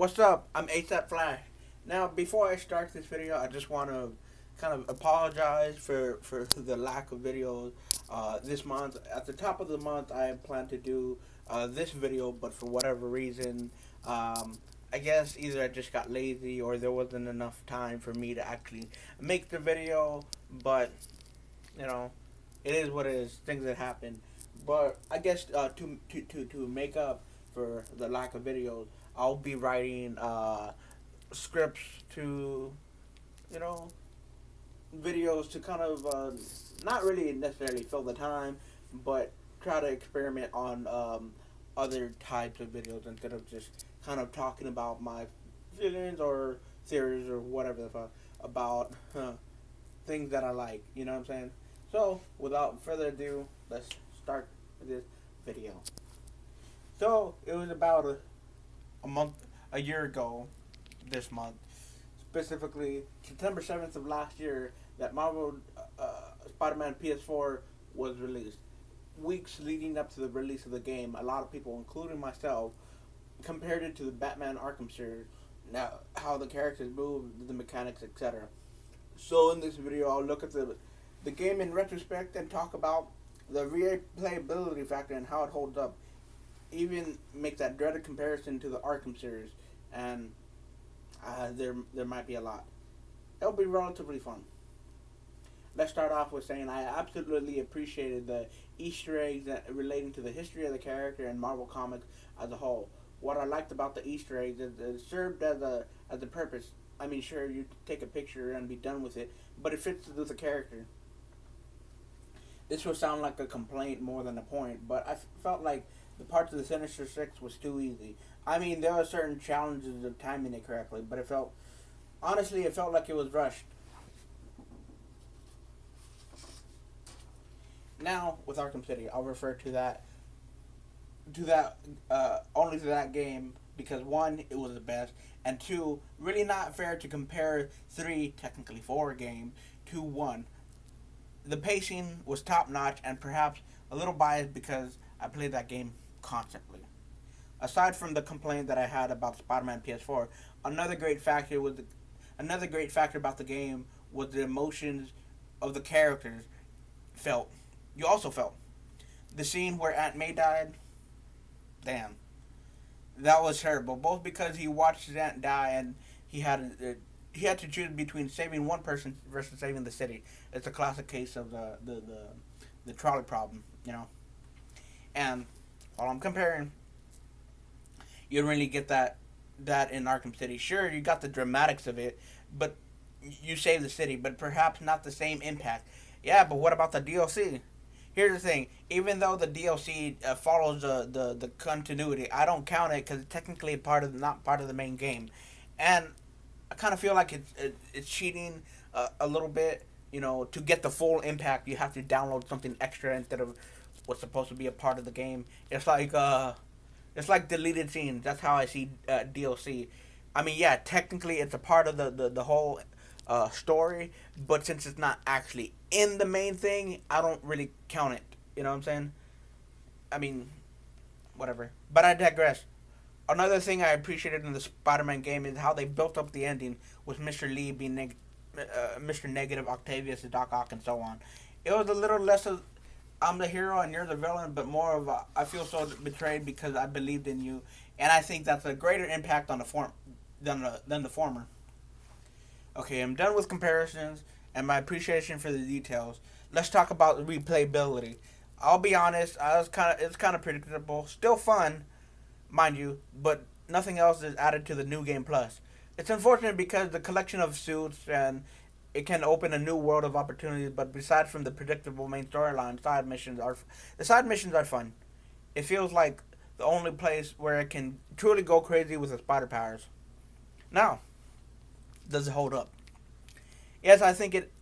What's up? I'm ASAP Flash. Now, before I start this video, I just want to kind of apologize for the lack of videos this month. At the top of the month, I plan to do this video, but for whatever reason, I guess either I just got lazy or there wasn't enough time for me to actually make the video. But you know, it is what it is. Things that happen. But I guess to make up for the lack of videos, I'll be writing scripts to you know videos to kind of not really necessarily fill the time, but try to experiment on other types of videos instead of just kind of talking about my feelings or theories or whatever the fuck about things that I like. You know what I'm saying? So without further ado, let's start this video. So it was about a year ago, this month, specifically September 7th of last year, that Marvel Spider-Man PS4 was released. Weeks leading up to the release of the game, a lot of people, including myself, compared it to the Batman Arkham series. Now, how the characters move, the mechanics, etc. So in this video, I'll look at the game in retrospect and talk about the replayability factor and how it holds up. Even make that dreaded comparison to the Arkham series, and there might be a lot. It'll be relatively fun. Let's start off with saying I absolutely appreciated the Easter eggs relating to the history of the character and Marvel Comics as a whole. What I liked about the Easter eggs is it served as a purpose. I mean, sure, you take a picture and be done with it, but it fits with the character. This will sound like a complaint more than a point, but I felt like the parts of the Sinister Six was too easy. I mean, there were certain challenges of timing it correctly, but it felt like it was rushed. Now with Arkham City, I'll refer to that only to that game because one, it was the best, and two, really not fair to compare three, technically four games to one. The pacing was top notch and perhaps a little biased because I played that game constantly. Aside from the complaint that I had about Spider-Man PS4, another great factor was another great factor about the game was the emotions of the characters felt. You also felt the scene where Aunt May died. Damn, that was terrible. Both because he watched his aunt die and he had to choose between saving one person versus saving the city. It's a classic case of the trolley problem, you know. And while I'm comparing, you don't really get that in Arkham City. Sure, you got the dramatics of it, but you save the city, but perhaps not the same impact. Yeah, but what about the DLC? Here's the thing. Even though the DLC follows the continuity, I don't count it because it's technically not part of the main game, and I kind of feel like it's cheating a little bit. You know, to get the full impact, you have to download something extra instead of what's supposed to be a part of the game. It's like deleted scenes. That's how I see DLC. I mean, yeah, technically it's a part of the whole story, but since it's not actually in the main thing, I don't really count it. You know what I'm saying? I mean, whatever. But I digress. Another thing I appreciated in the Spider-Man game is how they built up the ending with Mr. Lee being Mr. Negative, Octavius, Doc Ock, and so on. It was a little less of I'm the hero and you're the villain, but more of I feel so betrayed because I believed in you, and I think that's a greater impact on the form than the former. Okay, I'm done with comparisons and my appreciation for the details. Let's talk about replayability. I'll be honest, it's kind of predictable, still fun, mind you, but nothing else is added to the new game plus. It's unfortunate because the collection of suits and it can open a new world of opportunities, but besides from the predictable main storyline, side missions are fun. It feels like the only place where it can truly go crazy with the spider powers. Now, does it hold up? Yes, I think it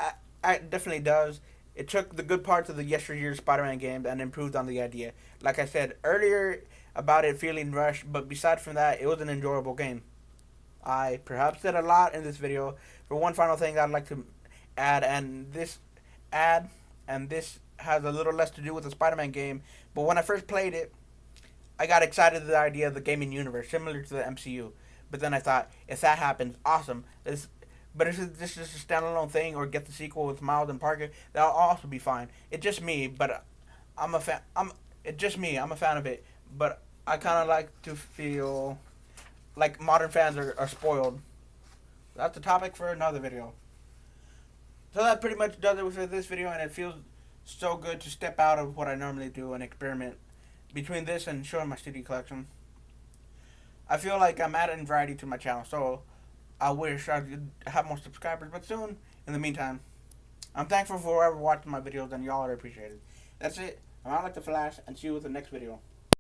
definitely does. It took the good parts of the yesteryear Spider-Man games and improved on the idea. Like I said earlier about it feeling rushed, but besides from that, it was an enjoyable game. I perhaps said a lot in this video. For one final thing I'd like to add, add, and this has a little less to do with the Spider-Man game, but when I first played it, I got excited at the idea of the gaming universe, similar to the MCU. But then I thought, if that happens, awesome. But if this is a standalone thing or get the sequel with Miles and Parker, that'll also be fine. It's just me, but I'm a fan. It's just me. I'm a fan of it, but I kind of like to feel like modern fans are spoiled. That's the topic for another video. So that pretty much does it for this video, and it feels so good to step out of what I normally do and experiment between this and showing my CD collection. I feel like I'm adding variety to my channel, so I wish I could have more subscribers, but soon. In the meantime, I'm thankful for whoever watching my videos, and y'all are appreciated. That's it. I'm out like the Flash, and see you with the next video.